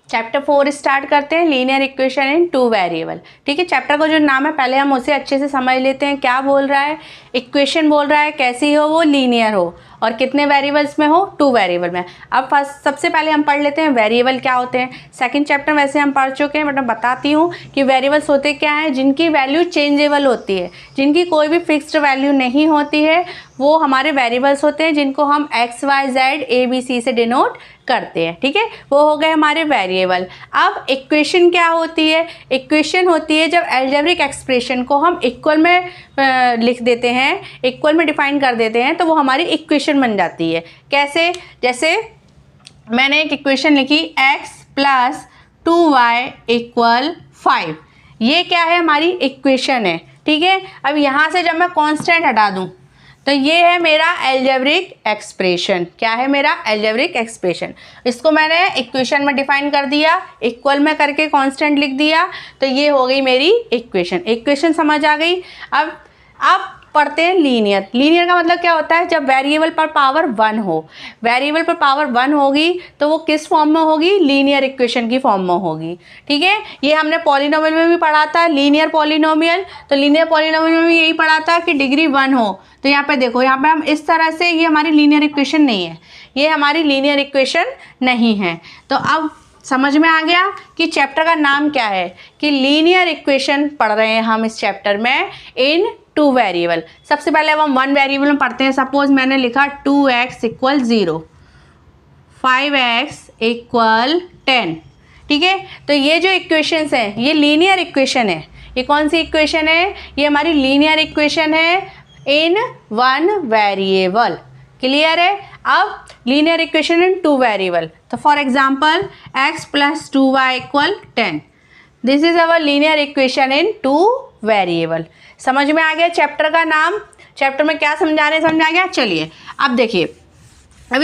Chapter 4 start करते हैं, linear equation in 2 variable. ठीक है, चैप्टर का जो नाम है पहले हम उसे अच्छे से समझ लेते हैं। क्या बोल रहा है? इक्वेशन बोल रहा है कैसी हो वो, लीनियर हो और कितने वेरिएबल्स में हो, 2 वेरिएबल में। अब फर्स्ट सबसे पहले हम पढ़ लेते हैं वेरिएबल क्या होते हैं। सेकंड चैप्टर वैसे हम पढ़ चुके हैं, बट मैं बताती हूँ कि वेरिएबल्स होते क्या हैं। जिनकी वैल्यू चेंजेबल होती है, जिनकी कोई भी फिक्स्ड वैल्यू नहीं होती है, वो हमारे वेरिएबल्स होते हैं, जिनको हम X Y Z A B C से डिनोट करते हैं। ठीक है, वो हो गए हमारे वेरिएबल। अब इक्वेशन क्या होती है? इक्वेशन होती है जब अलजेब्रिक एक्सप्रेशन को हम इक्वल में लिख देते हैं, इक्वल में डिफाइन कर देते हैं, तो वो हमारी इक्वेशन बन जाती है। कैसे? जैसे मैंने एक इक्वेशन लिखी x + 2y = 5, ये क्या है? हमारी इक्वेशन है। ठीक है, अब यहाँ से जब मैं कांस्टेंट हटा दूँ तो ये है मेरा अलजेब्रिक एक्सप्रेशन। क्या है मेरा? Algebraic expression. इसको मैंने इक्वेशन में डिफाइन कर दिया, इक्वल में करके कांस्टेंट लिख दिया, तो ये हो गई मेरी इक्वेशन। इक्वेशन समझ आ गई। अब पढ़ते हैं लीनियर। लीनियर का मतलब क्या होता है? जब वेरिएबल पर पावर 1 हो। वेरिएबल पर पावर 1 होगी तो वो किस फॉर्म में होगी? लीनियर इक्वेशन की फॉर्म में होगी। ठीक है, ये हमने पॉलिनोमियल में भी पढ़ा था, लीनियर पॉलिनोमियल। तो लीनियर पॉलिनोमियल में भी यही पढ़ा था कि डिग्री 1 हो। तो यहाँ पे देखो, यहाँ पे हम इस तरह से, ये हमारी लीनियर इक्वेशन नहीं है, ये हमारी लीनियर इक्वेशन नहीं है। तो अब समझ में आ गया कि चैप्टर का नाम क्या है, कि लीनियर इक्वेशन पढ़ रहे हैं हम इस चैप्टर में इन 2 वेरिएबल। सबसे पहले अब हम 1 वेरिएबल में पढ़ते हैं। सपोज मैंने लिखा 2x = 0, 5x = 10। ठीक है, तो ये जो इक्वेशंस हैं ये लीनियर इक्वेशन है। ये कौन सी इक्वेशन है? ये हमारी लीनियर इक्वेशन है इन 1 वेरिएबल। क्लियर है? अब लीनियर इक्वेशन इन 2 वेरिएबल, तो for example x + 2y = 10, this is our linear equation in 2 variable. समझ में आ गया चैप्टर का नाम? चैप्टर में क्या समझा रहे हैं, समझ आ गया? चलिए अब देखिए, अब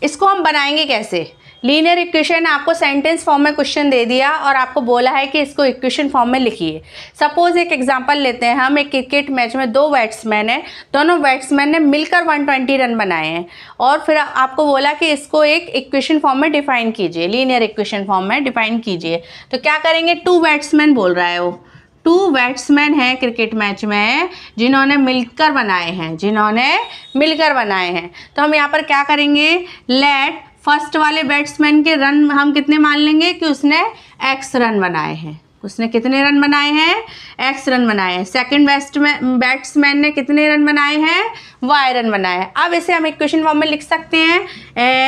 इसको हम बनाएंगे कैसे। लीनियर इक्वेशन आपको सेंटेंस फॉर्म में क्वेश्चन दे दिया और आपको बोला है कि इसको इक्वेशन फॉर्म में लिखिए। सपोज एक एग्जांपल लेते हैं हम, एक क्रिकेट मैच में 2 बैट्समैन हैं, दोनों बैट्समैन ने मिलकर 120 रन बनाए हैं, और फिर आपको बोला कि इसको एक इक्वेशन फॉर्म में डिफाइन कीजिए, लीनियर इक्वेशन फॉर्म में डिफाइन कीजिए। तो क्या करेंगे? 2 बैट्समैन बोल रहा है वो, 2 बैट्समैन हैं क्रिकेट मैच में जिन्होंने मिलकर बनाए हैं। तो हम यहाँ पर क्या करेंगे? लेट फर्स्ट वाले बैट्समैन के रन हम कितने मान लेंगे कि उसने x रन बनाए हैं। उसने कितने रन बनाए हैं? x रन बनाए हैं। सेकंड बैट्समैन ने कितने रन बनाए हैं? y रन बनाए हैं। अब इसे हम इक्वेशन फॉर्म में लिख सकते हैं,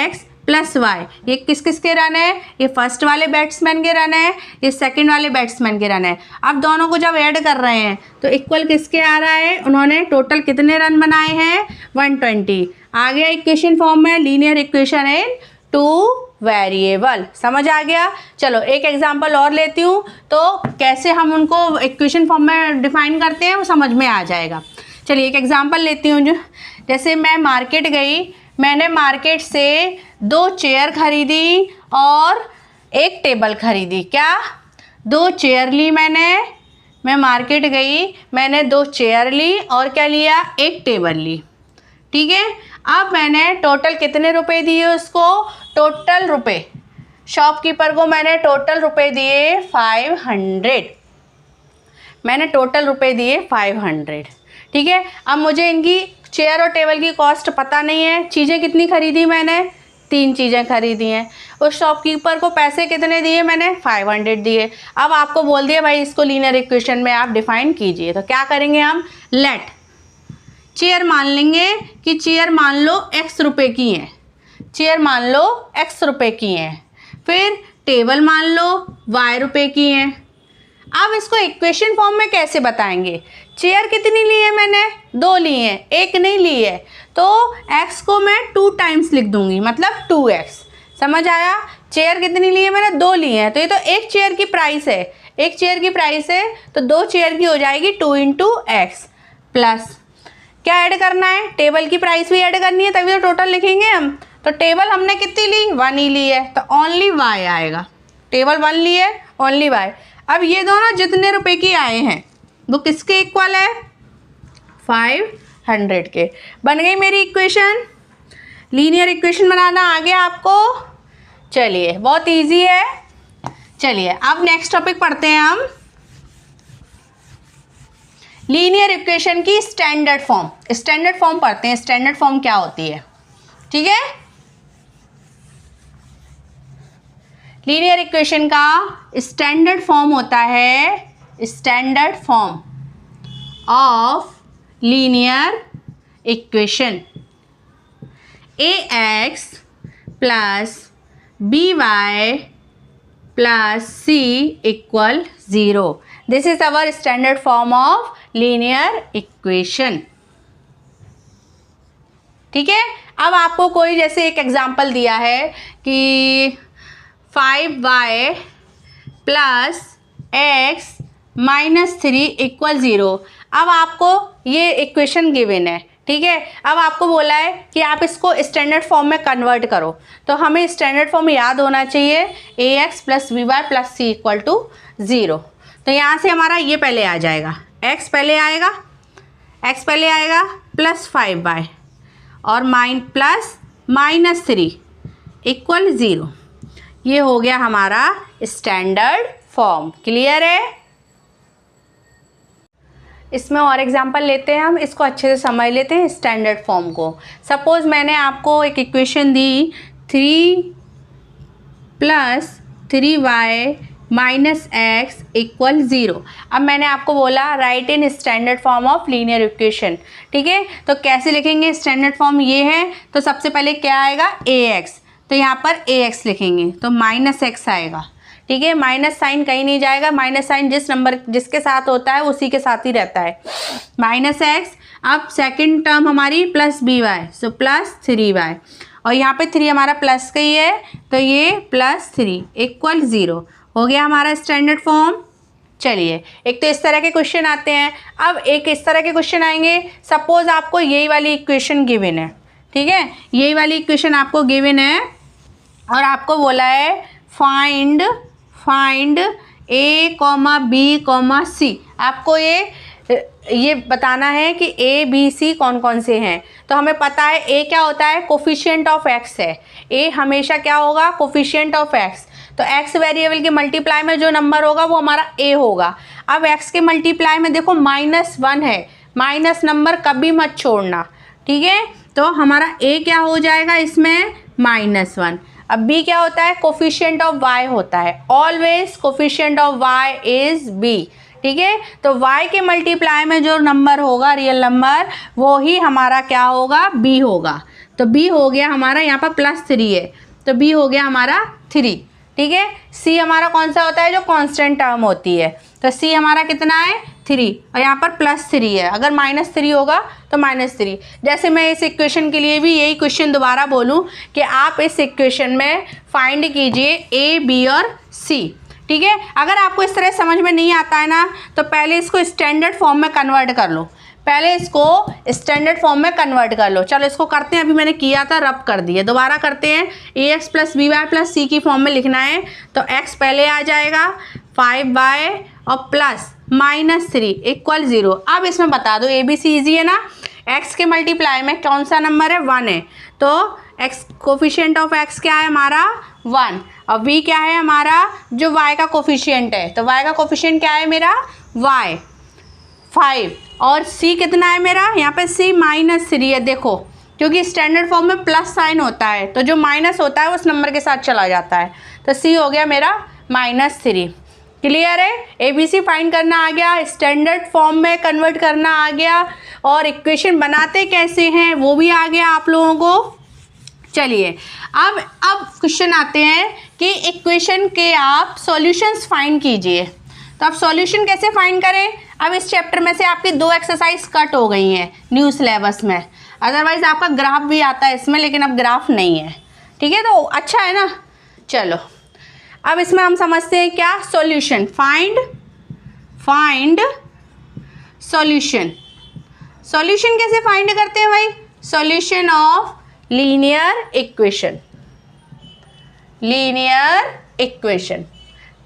x + y। ये किस किस के रन है? ये फर्स्ट वाले बैट्समैन के रन है, ये सेकंड वाले बैट्समैन के रन है। अब दोनों को जब ऐड कर रहे हैं तो इक्वल किसके आ रहा है? उन्होंने टोटल कितने रन बनाए हैं? 120। आ गया इक्वेशन फॉर्म में, लीनियर इक्वेशन इन 2 वेरिएबल। समझ आ गया? चलो एक एग्जांपल और लेती हूँ, तो कैसे हम उनको इक्वेशन फॉर्म में डिफाइन करते हैं वो समझ में आ जाएगा। चलिए एक एग्जांपल लेती हूँ। जैसे मैं मार्केट गई, मैंने मार्केट से 2 चेयर खरीदी और 1 टेबल खरीदी। क्या? 2 चेयर ली मैं मार्केट गई, मैंने 2 चेयर ली और क्या लिया? 1 टेबल ली। ठीक है, अब मैंने टोटल कितने रुपए दिए उसको? टोटल रुपए, शॉपकीपर को मैंने टोटल रुपए दिए 500। मैंने टोटल रुपए दिए 500। ठीक है, अब मुझे इनकी चेयर और टेबल की कॉस्ट पता नहीं है। चीज़ें कितनी खरीदी मैंने? 3 चीज़ें खरीदी हैं। उस शॉपकीपर को पैसे कितने दिए मैंने? 500 दिए। अब आपको बोल दिया भाई इसको लीनियर इक्वेशन में आप डिफाइन कीजिए। तो क्या करेंगे हम? लेट चेयर मान लेंगे कि चेयर मान लो x रुपए की है, चेयर मान लो x रुपए की है। फिर टेबल मान लो y रुपए की है। अब इसको इक्वेशन फॉर्म में कैसे बताएंगे? चेयर कितनी ली है मैंने? 2 ली है, 1 नहीं ली है, तो x को मैं 2 टाइम्स लिख दूंगी, मतलब 2x। समझ आया? चेयर कितनी ली है मैंने? 2 ली है, तो ये तो 1 चेयर की प्राइस है, 1 चेयर की प्राइस है, तो 2 चेयर की हो जाएगी 2 × x प्लस क्या ऐड करना है? टेबल की प्राइस भी ऐड करनी है, तभी तो टोटल लिखेंगे हम। तो टेबल हमने कितनी ली? 1 ही ली है, तो ओनली y आएगा। टेबल 1 ली है, ओनली y। अब ये दोनों जितने रुपए की आए हैं वो किसके इक्वल है? 500 के। बन गई मेरी इक्वेशन। लीनियर इक्वेशन बनाना आ गया आपको? चलिए, बहुत इजी है। चलिए अब नेक्स्ट टॉपिक पढ़ते हैं हम, लीनियर इक्वेशन की स्टैंडर्ड फॉर्म। स्टैंडर्ड फॉर्म पढ़ते हैं, स्टैंडर्ड फॉर्म क्या होती है। ठीक है, लीनियर इक्वेशन का स्टैंडर्ड फॉर्म होता है, standard form of linear equation ax plus by plus c equal 0। This is our standard form of linear equation. ठीक है, अब आपको कोई जैसे एक एग्जांपल दिया है कि 5y plus x minus 3 equal 0। अब आपको ये इक्वेशन गिवन है, ठीक है। अब आपको बोला है कि आप इसको स्टैंडर्ड फॉर्म में कन्वर्ट करो, तो हमें स्टैंडर्ड फॉर्म याद होना चाहिए, ax plus by plus c equal to 0। तो यहाँ से हमारा ये पहले आ जाएगा, x पहले आएगा प्लस 5y और प्लस माइनस 3 इक्वल 0। ये हो गया हमारा स्टैंडर्ड फॉर्म। क्लियर है? इसमें और एग्जांपल लेते हैं हम, इसको अच्छे से समझ लेते हैं स्टैंडर्ड फॉर्म को। सपोज़ मैंने आपको एक इक्वेशन दी 3 plus 3y minus x equal 0। अब मैंने आपको बोला right in standard form of linear equation. ठीक है, तो कैसे लिखेंगे स्टैंडर्ड फॉर्म? ये है, तो सबसे पहले क्या आएगा ax, तो यहाँ पर ax लिखेंगे तो माइनस x आएगा। ठीक है, माइनस साइन कहीं नहीं जाएगा, माइनस साइन जिस नंबर जिसके साथ होता है उसी के साथ ही रहता है, माइनस एक्स। अब सेकंड टर्म हमारी plus B Y, so plus 3y और यहाँ पे 3 हमारा प्लस का ही है, तो ये प्लस 3 इक्वल 0 हो गया हमारा स्टैंडर्ड फॉर्म। चलिए, एक तो इस तरह के क्वेश्चन आते हैं। अब एक इस तरह के क्वेश्चन आएंगे, सपोज आपको यही वाली इक्वेशन गिवन है। ठीक है, यही वाली इक्वेशन आपको गिवन है और आपको बोला है फाइंड a, b, c। आपको ये बताना है कि a, b, c कौन कौन से हैं। तो हमें पता है a क्या होता है, कोफिशिएंट ऑफ x है। a हमेशा क्या होगा, कोफिशिएंट ऑफ x। तो x वेरिएबल के मल्टीप्लाई में जो नंबर होगा वो हमारा a होगा। अब x के मल्टीप्लाई में देखो -1 है, माइनस नंबर कभी मत छोड़ना। ठीक है, तो हमारा a क्या हो जाएगा इसमें -1। अब b क्या होता है, कोफिशिएंट ऑफ y होता है, always coefficient of y is b। ठीक है, तो y के मल्टीप्लाई में जो नंबर होगा रियल नंबर, वो ही हमारा क्या होगा, b होगा। तो b हो गया हमारा, यहाँ पर +3 है तो b हो गया हमारा 3। ठीक है, c हमारा कौन सा होता है, जो कांस्टेंट टर्म होती है, तो c हमारा कितना है 3 और यहाँ पर +3 है। अगर -3 होगा तो -3। जैसे मैं इस इक्वेशन के लिए भी यही क्वेश्चन दोबारा बोलूँ कि आप इस इक्वेशन में फाइंड कीजिए a, b और c। ठीक है, अगर आपको इस तरह समझ में नहीं आता है ना, तो पहले इसको स्टैंडर्ड फॉर्म में कन्वर्ट कर लो। चलो इसको करते हैं, अभी मैंने किया था रब कर दिया, दोबारा करते हैं। ax plus B Y plus C की फॉर्म में लिखना है, तो x पहले आ जाएगा 5y और प्लस -3 इक्वल 0। अब इसमें बता दो, a b c ईजी है ना, x के मल्टीप्लाई में कौन सा नंबर है, 1 है, तो x कोफिशिएंट ऑफ x क्या है हमारा 1 और v क्या है हमारा, जो y का कोफिशिएंट है, तो y का कोफिशिएंट क्या है मेरा y 5 और c कितना है मेरा, यहाँ पे c -3 है। देखो, क्योंकि स्टैंडर्ड फॉर्म में प्लस साइन होता है, तो जो माइनस होता है उस नंबर के साथ चला जाता है, तो c हो गया मेरा -3। क्लियर है, ABC फाइंड करना आ गया, स्टैंडर्ड फॉर्म में कन्वर्ट करना आ गया, और इक्वेशन बनाते कैसे हैं वो भी आ गया आप लोगों को। चलिए अब क्वेश्चन आते हैं कि इक्वेशन के आप सॉल्यूशंस फाइंड कीजिए। तो आप सॉल्यूशन कैसे फाइंड करें, अब इस चैप्टर में से आपकी 2 एक्सरसाइज कट हो गई हैं न्यू सिलेबस में, अदरवाइज आपका ग्राफ भी आता है इसमें, लेकिन अब ग्राफ नहीं है। ठीक है, तो अच्छा है ना। चलो अब इसमें हम समझते हैं क्या, सॉल्यूशन, फाइंड सॉल्यूशन। सॉल्यूशन कैसे फाइंड करते हैं भाई, सॉल्यूशन ऑफ लीनियर इक्वेशन।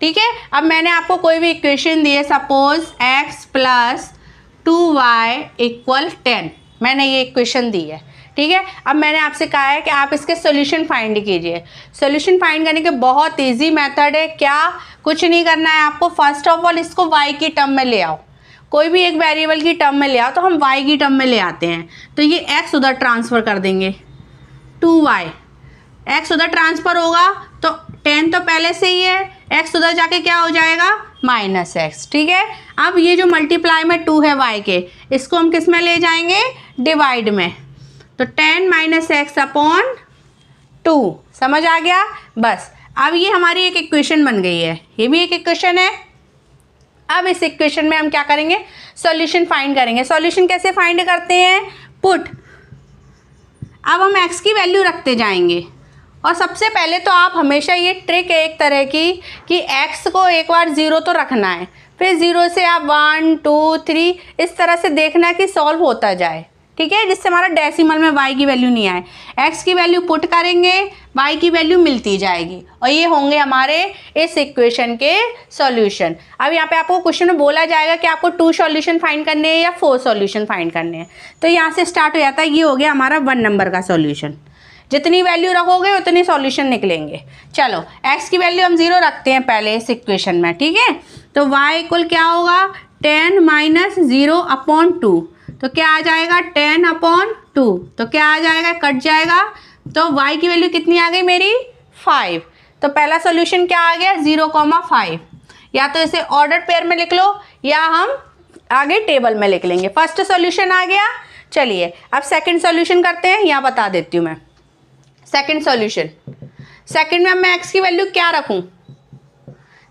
ठीक है, अब मैंने आपको कोई भी इक्वेशन दी है, suppose x plus 2y equal 10, मैंने ये इक्वेशन दी है। ठीक है। अब मैंने आपसे कहा है कि आप इसके सॉल्यूशन फाइंड कीजिए। सॉल्यूशन फाइंड करने के बहुत इजी मेथड है। क्या, कुछ नहीं करना है आपको। फर्स्ट ऑफ ऑल इसको y की टर्म में ले आओ, कोई भी एक वेरिएबल की टर्म में ले आओ, तो हम y की टर्म में ले आते हैं। तो ये x उधर ट्रांसफ़र कर देंगे, 2y x उधर ट्रांसफ़र होगा तो 10 तो पहले से ही है, x उधर जाके क्या हो जाएगा, -x। ठीक है। अब ये जो मल्टीप्लाई में 2 है y के, इसको हम किस में ले जाएंगे, डिवाइड में। तो 10 - x अपॉन 2, समझ आ गया। बस अब ये हमारी एक इक्वेशन बन गई है, ये भी एक इक्वेशन है। अब इस इक्वेशन में हम क्या करेंगे, सॉल्यूशन फाइंड करेंगे। सॉल्यूशन कैसे फाइंड करते हैं, पुट। अब हम x की वैल्यू रखते जाएंगे, और सबसे पहले तो आप हमेशा, ये ट्रिक है एक तरह की कि x को एक बार 0 तो रखना है, फिर 0 से आप 1 2 3 इस तरह से देखना कि सॉल्व होता जाए। ठीक है, जिससे हमारा डेसिमल में y की वैल्यू नहीं आए। x की वैल्यू पुट करेंगे, y की वैल्यू मिलती जाएगी, और ये होंगे हमारे इस इक्वेशन के सॉल्यूशन। अब यहाँ पे आपको क्वेश्चन में बोला जाएगा कि आपको 2 सॉल्यूशन फाइंड करने हैं या 4 सॉल्यूशन फाइंड करने हैं। तो यहाँ से स्टार्ट हो जाता है, ये हो गया हमारा 1 नंबर का सॉल्यूशन। जितनी वैल्यू रखोगे उतनी सॉल्यूशन निकलेंगे। चलो x की वैल्यू हम 0 रखते हैं पहले इस इक्वेशन में। ठीक है, तो y इक्वल क्या होगा, 10 - 0 अपॉन 2, तो क्या आ जाएगा 10 अपॉन 2, तो क्या आ जाएगा, कट जाएगा। तो y की वैल्यू कितनी आ गई मेरी, 5। तो पहला सॉल्यूशन क्या आ गया, 0,5। या तो इसे ऑर्डर पेयर में लिख लो, या हम आगे टेबल में लिख लेंगे। फर्स्ट सॉल्यूशन आ गया। चलिए अब सेकंड सॉल्यूशन करते हैं, यहाँ बता देती हूँ मैं। सेकंड सॉल्यूशन, सेकंड में मैं x की वैल्यू क्या रखूँ,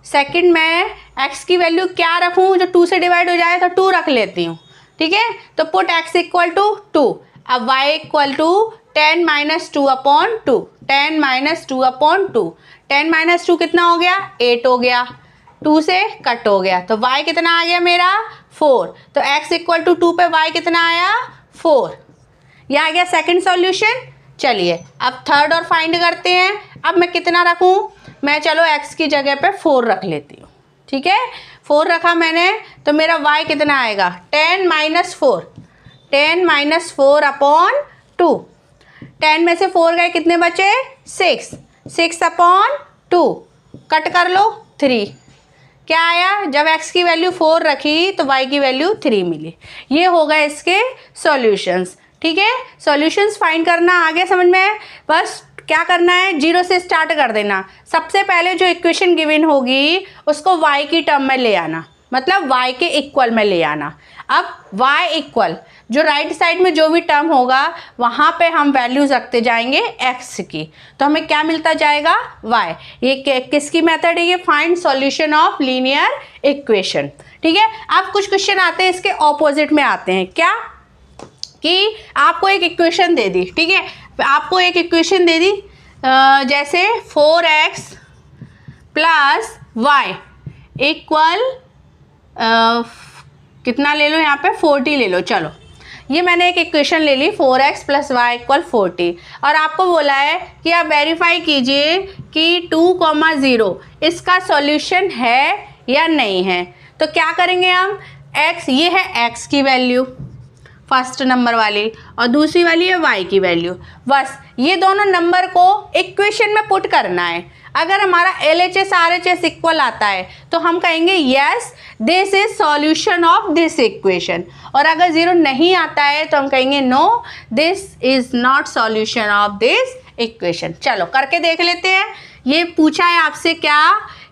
सेकंड में x की वैल्यू क्या रखूँ, जो 2 से डिवाइड हो जाए तो 2 रख लेती हूँ। ठीक है, तो पुट x इक्वल टू 2। अब y equal to 10 - 2 upon 2, 10 - 2 upon 2, 10 - 2 कितना हो गया, 8 हो गया, 2 से कट हो गया। तो y कितना आ गया मेरा, 4। तो x इक्वल टू 2 पे y कितना आया, 4। यह आ गया सेकंड सॉल्यूशन। चलिए अब थर्ड और फाइंड करते हैं। अब मैं कितना रखूं, मैं चलो x की जगह पे 4 रख लेती हूँ। ठीक है, 4 रखा मैंने, तो मेरा y कितना आएगा, 10 - 4, 10 - 4 अपॉन 2। 10 में से 4 गए, कितने बचे, 6, 6 अपॉन 2, कट कर लो 3। क्या आया, जब x की वैल्यू 4 रखी तो y की वैल्यू 3 मिली। ये हो गए इसके सॉल्यूशंस। ठीक है, सॉल्यूशंस फाइंड करना आ गया समझ में। बस क्या करना है, 0 से स्टार्ट कर देना। सबसे पहले जो इक्वेशन गिवन होगी उसको y की टर्म में ले आना, मतलब y के इक्वल में ले आना। अब y इक्वल, जो राइट साइड में जो भी टर्म होगा वहाँ पे हम वैल्यूज रखते जाएंगे x की, तो हमें क्या मिलता जाएगा, y। ये किसकी मेथड है, ये find solution of linear equation. ठीक है, अब कुछ क्वेश्चन आते हैं इसके ऑपोजिट में आते हैं। क्या कि आपको एक इक्वेशन दे दी, ठीक है, आपको एक इक्वेशन दे दी जैसे 4x प्लस वाई इक्वल कितना ले लो, यहाँ पे 40 ले लो। चलो ये मैंने एक इक्वेशन ले ली, 4x प्लस वाई इक्वल 40, और आपको बोला है कि आप वेरीफाई कीजिए कि 2,0 इसका सॉल्यूशन है या नहीं है। तो क्या करेंगे हम, x, ये है x की वैल्यू फर्स्ट नंबर वाली, और दूसरी वाली है y की वैल्यू। बस ये दोनों नंबर को इक्वेशन में पुट करना है। अगर हमारा LHS RHS इक्वल आता है तो हम कहेंगे yes this is solution of this equation, और अगर 0 नहीं आता है तो हम कहेंगे no this is not solution of this equation. चलो करके देख लेते हैं। ये पूछा है आपसे, क्या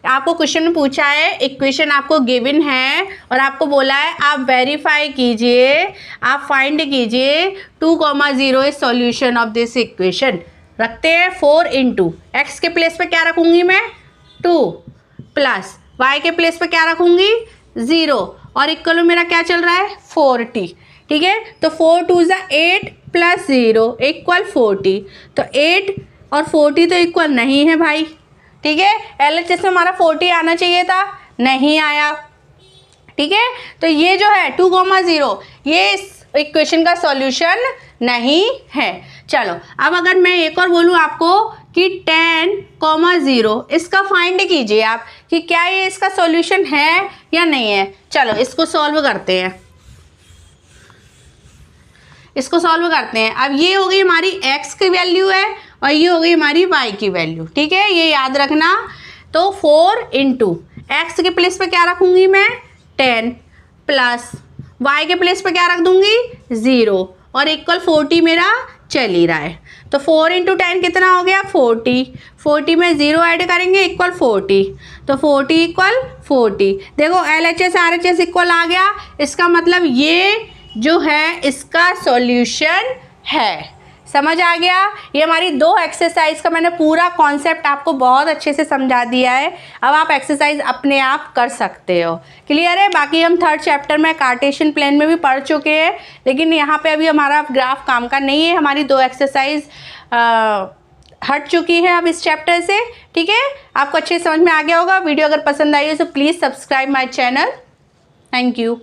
आपको क्वेश्चन में पूछा है, इक्वेशन आपको गिवन है और आपको बोला है आप वेरीफाई कीजिए, आप फाइंड कीजिए 2,0 is solution of this equation. रखते हैं 4 इंटू एक्स के प्लेस पे क्या रखूँगी मैं 2, प्लस वाई के प्लेस पे क्या रखूँगी 0, और इक्वल में मेरा क्या चल रहा है 40। ठीक है, तो 4 2 ज़ा 8 प्लस 0 इक्वल 40। तो 8 और 40 तो इक्वल नहीं है भाई। ठीक है, LHS में हमारा 40 आना चाहिए था, नहीं आया। ठीक है, तो ये जो है 2,0 ये इस इक्वेशन का सॉल्यूशन नहीं है। चलो अब अगर मैं एक और बोलूँ आपको कि 10,0 इसका फाइंड कीजिए आप कि क्या ये इसका सॉल्यूशन है या नहीं है। चलो इसको सॉल्व करते हैं। इसको सॉल्व करते हैं। अब ये हो गई हमारी x की वैल्यू है और ये हो गई हमारी y की वैल्यू, ठीक है, ये याद रखना। तो 4 इंटू एक्स के प्लेस पे क्या रखूँगी मैं 10 प्लस y के प्लेस पे क्या रख दूँगी 0 और इक्वल 40 मेरा चल ही रहा है। तो 4 इंटू 10 कितना हो गया 40, 40 में 0 ऐड करेंगे इक्वल 40, तो 40 इक्वल 40। देखो LHS RHS इक्वल आ गया, इसका मतलब ये जो है इसका सॉल्यूशन है। समझ आ गया। ये हमारी 2 एक्सरसाइज का मैंने पूरा कॉन्सेप्ट आपको बहुत अच्छे से समझा दिया है। अब आप एक्सरसाइज अपने आप कर सकते हो। क्लियर है। बाकी हम 3rd चैप्टर में कार्टेशियन प्लेन में भी पढ़ चुके हैं, लेकिन यहाँ पे अभी हमारा ग्राफ काम का नहीं है। हमारी 2 एक्सरसाइज हट चुकी है अब इस चैप्टर से। ठीक है, आपको अच्छे समझ में आ गया होगा। वीडियो अगर पसंद आई हो तो please subscribe my channel. Thank you.